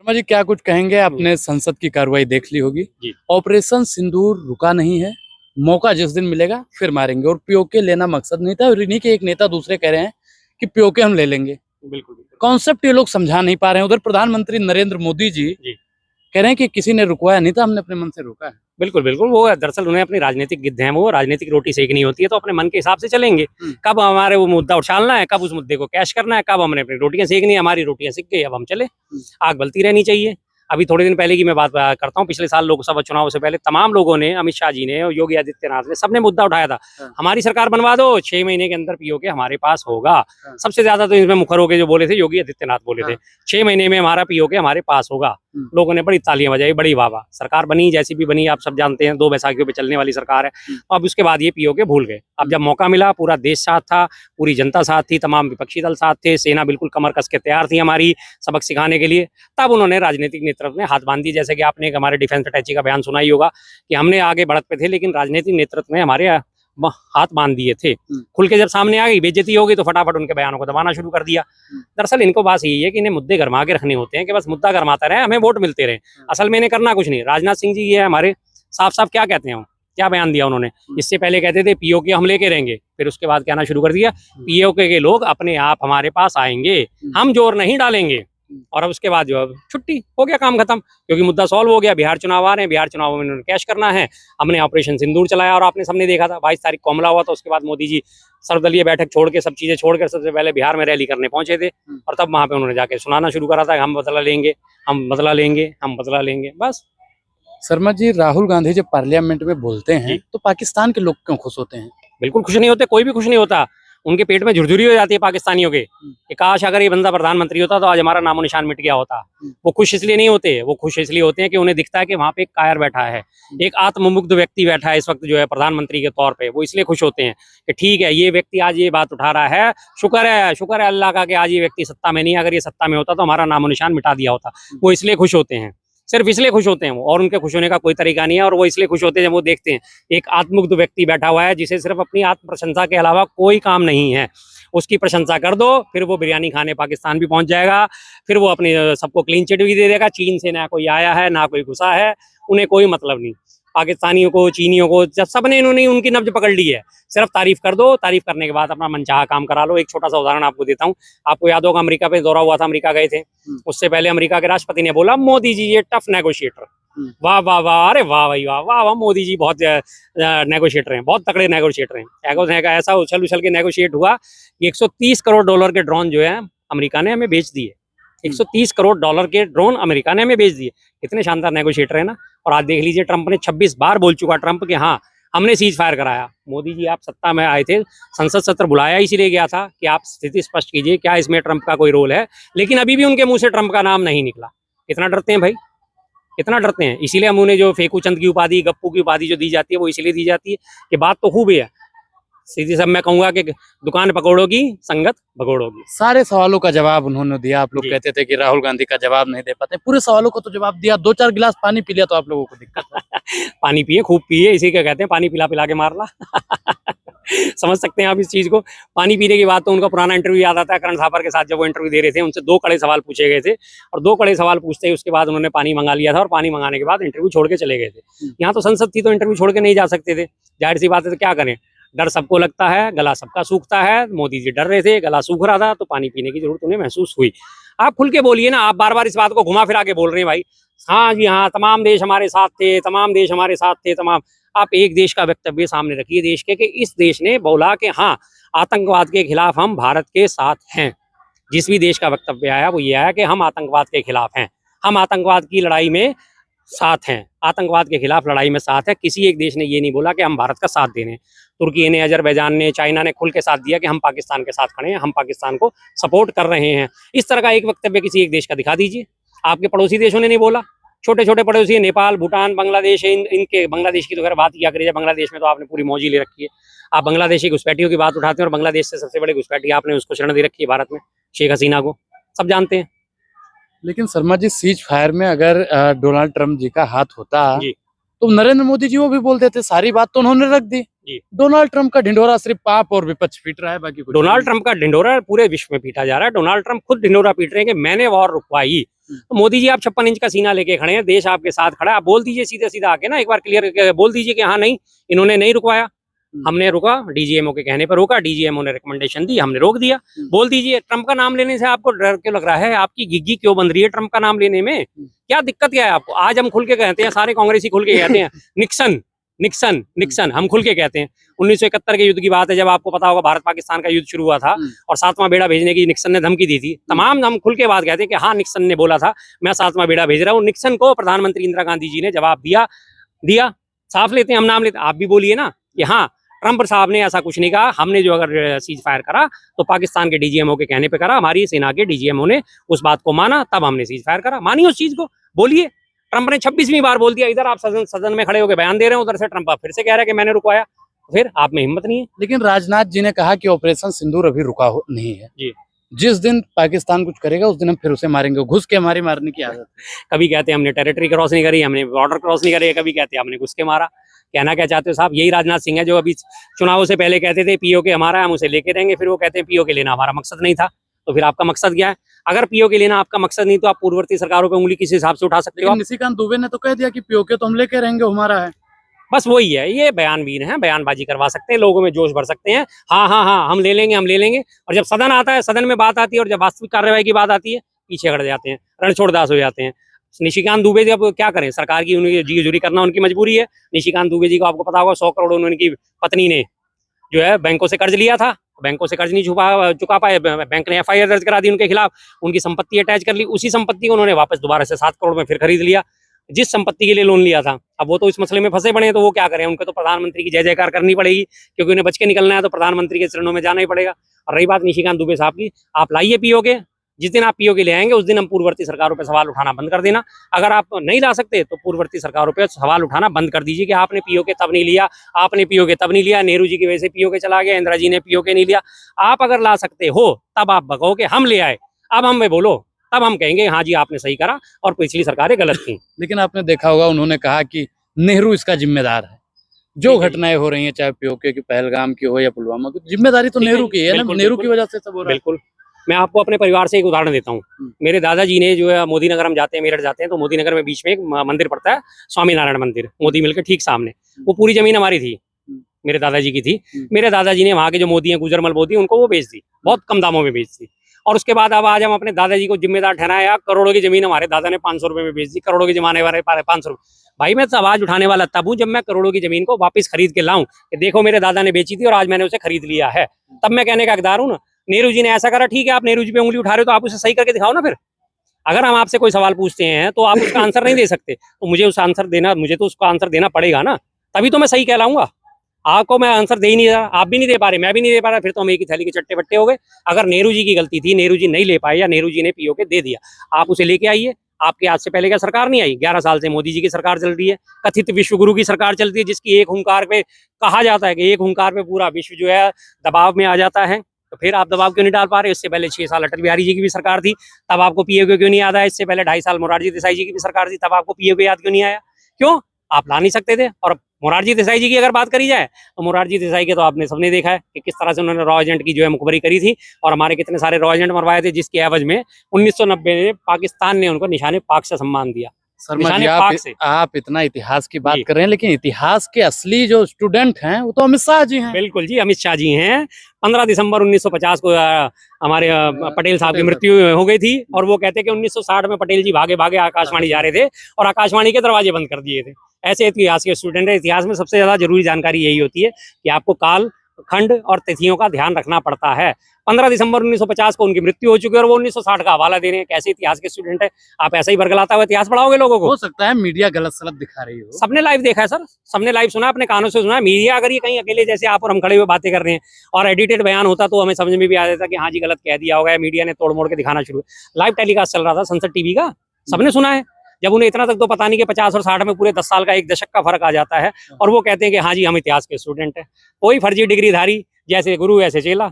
शर्मा जी क्या कुछ कहेंगे? आपने संसद की कार्रवाई देख ली होगी। जी। ऑपरेशन सिंदूर रुका नहीं है, मौका जिस दिन मिलेगा फिर मारेंगे, और पीओके लेना मकसद नहीं था। और इन्हीं के एक नेता दूसरे कह रहे हैं कि पीओके हम ले लेंगे। बिल्कुल बिल्कुल। कॉन्सेप्ट ये लोग समझा नहीं पा रहे हैं। उधर प्रधानमंत्री नरेंद्र मोदी जी जी। कह रहे हैं कि किसी ने रुकवाया नहीं था, हमने अपने मन से रोका है। बिल्कुल बिल्कुल, वो दरअसल उन्हें अपनी राजनीतिक गिद्ध हैं, वो राजनीतिक रोटी सेकनी होती है, तो अपने मन के हिसाब से चलेंगे। कब हमारे वो मुद्दा उछालना है, कब उस मुद्दे को कैश करना है, कब हमने अपनी रोटियां सेकनी है, हमारी रोटियां सिक गई, अब हम चले। आग बलती रहनी चाहिए। अभी थोड़े दिन पहले की मैं बात करता हूँ, पिछले साल लोकसभा चुनाव से पहले तमाम लोगों ने, अमित शाह जी ने और योगी आदित्यनाथ ने, सबने मुद्दा उठाया था, हमारी सरकार बनवा दो, 6 महीने के अंदर पीओके हमारे पास होगा। सबसे ज्यादा तो इसमें मुखर होकर जो बोले थे योगी आदित्यनाथ बोले थे, 6 महीने में हमारा पीओके हमारे पास होगा। लोगों ने बड़ी तालियां बजाई, बड़ी वाह। सरकार बनी जैसी भी बनी, आप सब जानते हैं, 2 बैसाखियों पे चलने वाली सरकार है। अब उसके बाद ये पीओके भूल गए। अब जब मौका मिला, पूरा देश साथ था, पूरी जनता साथ थी, तमाम विपक्षी दल साथ थे, सेना बिल्कुल कमर कस के तैयार थी हमारी सबक सिखाने के लिए, तब उन्होंने राजनीतिक नेतृत्व में हाथ बांध दिए। जैसे कि आपने एक हमारे डिफेंस अटैची का बयान सुना ही होगा कि हमने आगे बढ़त पे थे, लेकिन राजनीतिक नेतृत्व ने हमारे हाथ बांध दिए थे। खुल के जब सामने आ गई, बेइज्जती हो गई, तो फटाफट उनके बयानों को दबाना शुरू कर दिया। दरअसल इनको बात यही है कि इन्हें मुद्दे गरमा के रखने होते हैं, कि बस मुद्दा गरमाता रहे, हमें वोट मिलते रहे। असल में इन्हें करना कुछ नहीं। राजनाथ सिंह जी ये हमारे साफ साफ क्या कहते हैं, क्या बयान दिया उन्होंने? इससे पहले कहते थे पीओके हम लेके रहेंगे, फिर उसके बाद कहना शुरू कर दिया पीओके के लोग अपने आप हमारे पास आएंगे, हम जोर नहीं डालेंगे। और अब उसके बाद जो है छुट्टी हो गया, काम खत्म, क्योंकि मुद्दा सॉल्व हो गया। बिहार चुनाव आ रहे हैं, बिहार चुनाव में उन्होंने कैश करना है। हमने ऑपरेशन सिंदूर चलाया और आपने सबने देखा था 22 तारीख को हमला हुआ था। उसके बाद मोदी जी सर्वदलीय बैठक छोड़ के, सब चीजें छोड़कर सबसे पहले बिहार में रैली करने पहुंचे थे, और तब वहां पे उन्होंने जाके सुनाना शुरू करा था, हम बदला लेंगे, हम बदला लेंगे, हम बदला लेंगे, बस। शर्मा जी, राहुल गांधी जब पार्लियामेंट में बोलते हैं तो पाकिस्तान के लोग क्यों खुश होते हैं? बिल्कुल खुश नहीं होते, कोई भी खुश नहीं होता। उनके पेट में झुरझुरी हो जाती है पाकिस्तानियों के, कि काश अगर ये बंदा प्रधानमंत्री होता तो आज हमारा नामो निशान मिट गया होता। वो खुश इसलिए नहीं होते, वो खुश इसलिए होते हैं कि उन्हें दिखता है कि वहां पे एक कायर बैठा है, एक आत्ममुग्ध व्यक्ति बैठा है इस वक्त जो है प्रधानमंत्री के तौर पे। वो इसलिए खुश होते हैं कि ठीक है, ये व्यक्ति आज ये बात उठा रहा है, शुक्र है अल्लाह का कि आज ये व्यक्ति सत्ता में नहीं है, अगर ये सत्ता में होता तो हमारा नामो निशान मिटा दिया होता। वो इसलिए खुश होते हैं, सिर्फ इसलिए खुश होते हैं वो, और उनके खुश होने का कोई तरीका नहीं है। और वो इसलिए खुश होते हैं जब वो देखते हैं एक आत्ममुग्ध व्यक्ति बैठा हुआ है, जिसे सिर्फ अपनी आत्म प्रशंसा के अलावा कोई काम नहीं है। उसकी प्रशंसा कर दो, फिर वो बिरयानी खाने पाकिस्तान भी पहुंच जाएगा, फिर वो अपने सबको क्लीन चिट भी दे देगा। चीन से ना कोई आया है ना कोई घुसा है, उन्हें कोई मतलब नहीं। पाकिस्तानियों को, चीनियों को, जब सबने इन्होंने उनकी नब्ज पकड़ ली है, सिर्फ तारीफ कर दो, तारीफ करने के बाद अपना मनचाहा काम करा लो। एक छोटा सा उदाहरण आपको देता हूँ। आपको याद होगा अमेरिका पे दौरा हुआ था, अमेरिका गए थे, उससे पहले अमेरिका के राष्ट्रपति ने बोला मोदी जी ये टफ नेगोशिएटर। वाह वाह वाह, अरे वाह भाई वाह वाह वाह, मोदी जी बहुत नेगोशिएटर हैं, बहुत तगड़े नेगोशिएटर हैं। ऐसा उछल उछल के नेगोशिएट हुआ कि $130 करोड़ के ड्रोन जो है अमेरिका ने हमें बेच दिए। $130 करोड़ के ड्रोन अमेरिका ने हमें बेच दिए। कितने शानदार नेगोशिएटर है ना। और आज देख लीजिए, ट्रंप ने 26 बार बोल चुका ट्रंप कि हाँ हमने सीज फायर कराया। मोदी जी आप सत्ता में आए थे, संसद सत्र बुलाया इसीलिए गया था कि आप स्थिति स्पष्ट कीजिए, क्या इसमें ट्रंप का कोई रोल है? लेकिन अभी भी उनके मुंह से ट्रंप का नाम नहीं निकला। कितना डरते हैं भाई, कितना डरते हैं। इसीलिए हम उन्हें जो फेकू चंद की उपाधि, गप्पू की उपाधि जो दी जाती है, वो इसीलिए दी जाती है कि बात तो खूब है। सीधी सब मैं कहूंगा कि दुकान पकौड़ों की, संगत भगोड़ों की। सारे सवालों का जवाब उन्होंने दिया। आप लोग कहते थे कि राहुल गांधी का जवाब नहीं दे पाते, पूरे सवालों को तो जवाब दिया। 2-4 गिलास पानी पी लिया तो आप लोगों को दिक्कत है। पानी पिए, खूब पिए, इसी का कहते हैं पानी पिला पिला के मारना। समझ सकते हैं आप इस चीज को। पानी पीने की बात तो उनका पुराना इंटरव्यू याद आता है, करण थापर के साथ जब वो इंटरव्यू दे रहे थे, उनसे 2 कड़े सवाल पूछे गए थे, और 2 कड़े सवाल पूछते ही उसके बाद उन्होंने पानी मंगा लिया था, और पानी मंगाने के बाद इंटरव्यू छोड़ के चले गए थे। यहाँ तो संसद थी तो इंटरव्यू छोड़ के नहीं जा सकते थे, जाहिर सी बात है। तो क्या करें, डर सबको लगता है, गला सबका सूखता है। मोदी जी डर रहे थे, गला सूख रहा था, तो पानी पीने की जरूरत उन्हें महसूस हुई। आप खुल के बोलिए ना, आप बार बार इस बात को घुमा फिरा के बोल रहे हैं भाई। हाँ जी हाँ, तमाम देश हमारे साथ थे, तमाम देश हमारे साथ थे, तमाम। आप एक देश का वक्तव्य सामने रखिए देश के, कि इस देश ने बोला कि हाँ आतंकवाद के खिलाफ हम भारत के साथ हैं। जिस भी देश का वक्तव्य आया वो ये आया कि हम आतंकवाद के खिलाफ हैं, हम आतंकवाद की लड़ाई में साथ हैं, आतंकवाद के खिलाफ लड़ाई में साथ है। किसी एक देश ने ये नहीं बोला कि हम भारत का साथ दे रहे हैं। तुर्की ने, अजरबैजान ने, चाइना ने खुल के साथ दिया कि हम पाकिस्तान के साथ खड़े हैं, हम पाकिस्तान को सपोर्ट कर रहे हैं। इस तरह का एक वक्तव्य किसी एक देश का दिखा दीजिए। आपके पड़ोसी देशों ने नहीं बोला, छोटे छोटे पड़ोसी, नेपाल, भूटान, बांग्लादेश, इनके बांग्लादेश की तो खैर बात किया करिए। बांग्लादेश में तो आपने पूरी मौज ही ले रखी है। आप बांग्लादेशी घुसपैठियों की बात उठाते हैं, और बांग्लादेश से सबसे बड़े घुसपैठी आपने उसको शरण दे रखी है भारत में, शेख हसीना को, सब जानते हैं। लेकिन शर्मा जी, सीज फायर में अगर डोनाल्ड ट्रंप जी का हाथ होता जी, तो नरेंद्र मोदी जी वो भी बोल देते, सारी बात तो उन्होंने रख दी। जी। डोनाल्ड ट्रंप का ढिंढोरा सिर्फ आप और विपक्ष पीट रहा है, बाकी कुछ डोनाल्ड नहीं। ट्रंप का ढिंढोरा पूरे विश्व में पीटा जा रहा है। डोनाल्ड ट्रंप खुद ढिंढोरा पीट रहे हैं कि मैंने वॉर रुकवाई। तो मोदी जी आप 56 इंच का सीना लेके खड़े हैं, देश आपके साथ खड़ा है। आप बोल दीजिए सीधे सीधा आके ना, एक बार क्लियर बोल दीजिए कि हाँ नहीं, इन्होंने नहीं रुकवाया, हमने रुका, डीजीएमओ के कहने पर रोका, डीजीएमओ ने रिकमेंडेशन दी, हमने रोक दिया। बोल दीजिए। ट्रंप का नाम लेने से आपको डर क्यों लग रहा है? आपकी गिग्गी क्यों बन रही है ट्रंप का नाम लेने में? क्या दिक्कत क्या है आपको? आज हम खुल के कहते हैं, सारे कांग्रेसी खुल के कहते हैं निक्सन निक्सन निक्सन, हम खुल के कहते हैं। 1971 के युद्ध की बात है, जब आपको पता होगा भारत पाकिस्तान का युद्ध शुरू हुआ था और 7वां बेड़ा भेजने की निक्सन ने धमकी दी थी। तमाम हम खुल के बात कहते हैं कि हाँ निक्सन ने बोला था मैं 7वां बेड़ा भेज रहा हूँ। निक्सन को प्रधानमंत्री इंदिरा गांधी जी ने जवाब दिया। साफ लेते हैं, हम नाम लेते हैं, आप भी बोलिए ना कि हाँ ट्रंप साहब ने ऐसा कुछ नहीं कहा। हमने जो अगर सीज फायर करा तो पाकिस्तान के डीजीएमओ के कहने पे करा, हमारी सेना के डीजीएमओ ने उस बात को माना, तब हमने सीज फायर करा। मानिए उस चीज को, बोलिए। ट्रंप ने 26वीं बार बोल दिया, इधर आप सदन में खड़े होकर बयान दे रहे हैं, उधर से ट्रंप फिर से कह रहा है कि मैंने रुकवाया। फिर आप में हिम्मत नहीं है। लेकिन राजनाथ जी ने कहा कि ऑपरेशन सिंदूर अभी रुका नहीं है जी। जिस दिन पाकिस्तान कुछ करेगा उस दिन हम फिर उसे मारेंगे। घुस के हमारी मारने की आदत है। कभी कहते हैं हमने टेरिटरी क्रॉस नहीं करी, हमने बॉर्डर क्रॉस नहीं करी, कभी कहते हैं हमने घुस के मारा। कहना क्या चाहते हो साहब? यही राजनाथ सिंह है जो अभी चुनावों से पहले कहते थे पीओके हमारा, हम उसे लेके रहेंगे। फिर वो कहते हैं पीओके लेना हमारा मकसद नहीं था। तो फिर आपका मकसद क्या है? अगर पीओके लेना आपका मकसद नहीं तो आप पूर्ववर्ती सरकारों पे उंगली किस हिसाब से उठा सकते हो? लेकिन निशिकांत दुबे ने तो कह दिया कि पीओके तो हम लेके रहेंगे, हमारा है। बस वही है, ये बयानवीर हैं, बयानबाजी करवा सकते हैं, लोगों में जोश भर सकते हैं। हाँ हाँ हाँ हम ले लेंगे, हम ले लेंगे। और जब सदन आता है, सदन में बात आती है और जब वास्तविक कार्रवाई की बात आती है, पीछे हट जाते हैं, रणछोड़दास हो जाते हैं। निशिकांत दुबे जब क्या करें, सरकार की उनकी जी हजूरी करना उनकी मजबूरी है। निशिकांत दुबे जी को आपको पता होगा 100 करोड़ उनकी पत्नी ने जो है बैंकों से कर्ज लिया था, बैंकों से कर्ज नहीं चुका पाए, बैंक ने एफआईआर दर्ज करा दी उनके खिलाफ, उनकी संपत्ति अटैच कर ली। उसी संपत्ति को उन्होंने वापस दोबारा से 7 करोड़ में फिर खरीद लिया, जिस संपत्ति के लिए लोन लिया था। अब वो तो इस मसले में फंसे पड़े हैं, तो वो क्या करें? उनको तो प्रधानमंत्री की जय जयकार करनी पड़ेगी, क्योंकि उन्हें बच के निकलना है तो प्रधानमंत्री के चरणों में जाना ही पड़ेगा। और रही बात निशिकांत दुबे साहब की, आप लाइए पीओके, जिस दिन आप पीओके ले आएंगे उस दिन हम पूर्ववर्ती सरकारों पर सवाल उठाना बंद कर देना। अगर आप नहीं ला सकते तो पूर्ववर्ती सरकारों पर सवाल उठाना बंद कर दीजिए कि आपने पीओके तब नहीं लिया, आपने पीओके तब नहीं लिया, नेहरू जी की वजह से पीओके चला गया, इंदिरा जी ने पीओके नहीं लिया। आप अगर ला सकते हो तब आप कहो कि हम ले आए, अब हम बोलो, तब हम कहेंगे हाँ जी आपने सही करा और पिछली सरकारें गलत थी। लेकिन आपने देखा होगा उन्होंने कहा कि नेहरू इसका जिम्मेदार है। जो घटनाएं हो रही हैं, चाहे पीओके की, पहलगाम की हो या पुलवामा की, जिम्मेदारी तो नेहरू की है ना। नेहरू की वजह से सब हो रहा है। बिल्कुल। मैं आपको अपने परिवार से एक उदाहरण देता हूँ। मेरे दादाजी ने जो है मोदी नगर हम जाते हैं, मेरठ जाते हैं, तो मोदी नगर में बीच में एक मंदिर पड़ता है, स्वामीनारायण मंदिर, मोदी मिल के ठीक सामने। वो पूरी जमीन हमारी थी, मेरे दादाजी की थी। मेरे दादाजी ने वहाँ के जो मोदी हैं, गुजरमल मोदी, उनको वो बेच दी, बहुत कम दामों में बेच दी। और उसके बाद अब आज हम अपने दादाजी को जिम्मेदार ठहराया, करोड़ों की जमीन हमारे दादा ने 500 रुपए में बेच दी, करोड़ों की जमाने वाले 500 रुपए। भाई मैं तो आवाज उठाने वाला तब हूँ जब मैं करोड़ों की जमीन को वापस खरीद के लाऊं कि देखो मेरे दादा ने बेची थी और आज मैंने उसे खरीद लिया है, तब मैं कहने का हकदार हूँ ना। नेहरू जी ने ऐसा करा, ठीक है आप नेहरू जी पे उंगली उठा रहे हो तो आप उसे सही करके दिखाओ ना। फिर अगर हम आपसे कोई सवाल पूछते हैं तो आप उसका आंसर नहीं दे सकते, तो मुझे तो उसका आंसर देना पड़ेगा ना, तभी तो मैं सही कहलाऊंगा। आपको मैं आंसर दे ही नहीं रहा, आप भी नहीं दे पा रहे, मैं भी नहीं दे पा रहा, फिर तो हम एक ही थैली के चट्टे बट्टे हो गए। अगर नेहरू जी की गलती थी, नेहरू जी नहीं ले पाए या नेहरू जी ने पीओके दे दिया, आप उसे लेके आइए। आपके आज से पहले क्या सरकार नहीं आई? 11 साल से मोदी जी की सरकार चल रही है, कथित विश्वगुरु की सरकार चलती है, जिसकी एक हुंकार पे कहा जाता है कि एक हुंकार पे पूरा विश्व जो है दबाव में आ जाता है। तो फिर आप दबाव क्यों नहीं डाल पा रहे? इससे पहले 6 साल अटल बिहारी जी की भी सरकार थी, तब आपको पीओके क्यों नहीं याद आया? इससे पहले 2.5 साल मोरारजी देसाई जी की भी सरकार थी, तब आपको पीओके याद क्यों नहीं आया? क्यों? आप ला नहीं सकते थे। और मोरारजी देसाई जी की अगर बात करी जाए तो मोरारजी देसाई के तो आपने सबने देखा है कि किस तरह से उन्होंने रॉ एजेंट की जो है मुखबरी करी थी और हमारे कितने सारे रॉ एजेंट मरवाए थे, जिसके एवज में 1990 में पाकिस्तान ने उनको निशाने पाक से सम्मान दिया। शर्मा जी, आप इतना इतिहास की बात कर रहे हैं, लेकिन इतिहास के असली जो स्टूडेंट हैं वो तो अमित शाह जी हैं। बिल्कुल जी, अमित शाह जी हैं। 15 दिसंबर 1950 को हमारे पटेल साहब की मृत्यु हो गई थी और वो कहते हैं कि 1960 में पटेल जी भागे भागे आकाशवाणी जा रहे थे और आकाशवाणी के दरवाजे बंद कर दिए थे। ऐसे इतिहास के स्टूडेंट है। इतिहास में सबसे ज्यादा जरूरी जानकारी यही होती है कि आपको काल, खंड और तिथियों का ध्यान रखना पड़ता है। 15 दिसंबर 1950 को उनकी मृत्यु हो चुकी है और वो 1960 का हवाला दे रहे हैं। कैसे इतिहास के स्टूडेंट है? आप ऐसा ही बरगलाता हुआ इतिहास पढ़ाओगे लोगों को? हो सकता है मीडिया गलत सलत दिखा रही हो। सबने लाइव देखा है सर, सबने लाइव सुना, अपने कानों से सुना। मीडिया अगर ये कहीं अकेले जैसे आप और हम खड़े हुए बातें कर रहे हैं और एडिटेड बयान होता तो हमें समझ में भी आ जाता कि हाँ जी गलत कह दिया होगा, मीडिया ने तोड़ मोड़ के दिखाना शुरू। लाइव टेलीकास्ट चल रहा था संसद टीवी का, सबने सुना है। जब उन्हें इतना तक तो पता नहीं कि 50 और 60 में पूरे 10 साल का, 1 दशक का फर्क आ जाता है और वो कहते हैं कि हाँ जी हम इतिहास के स्टूडेंट हैं। कोई फर्जी डिग्री धारी, जैसे गुरु ऐसे चेला।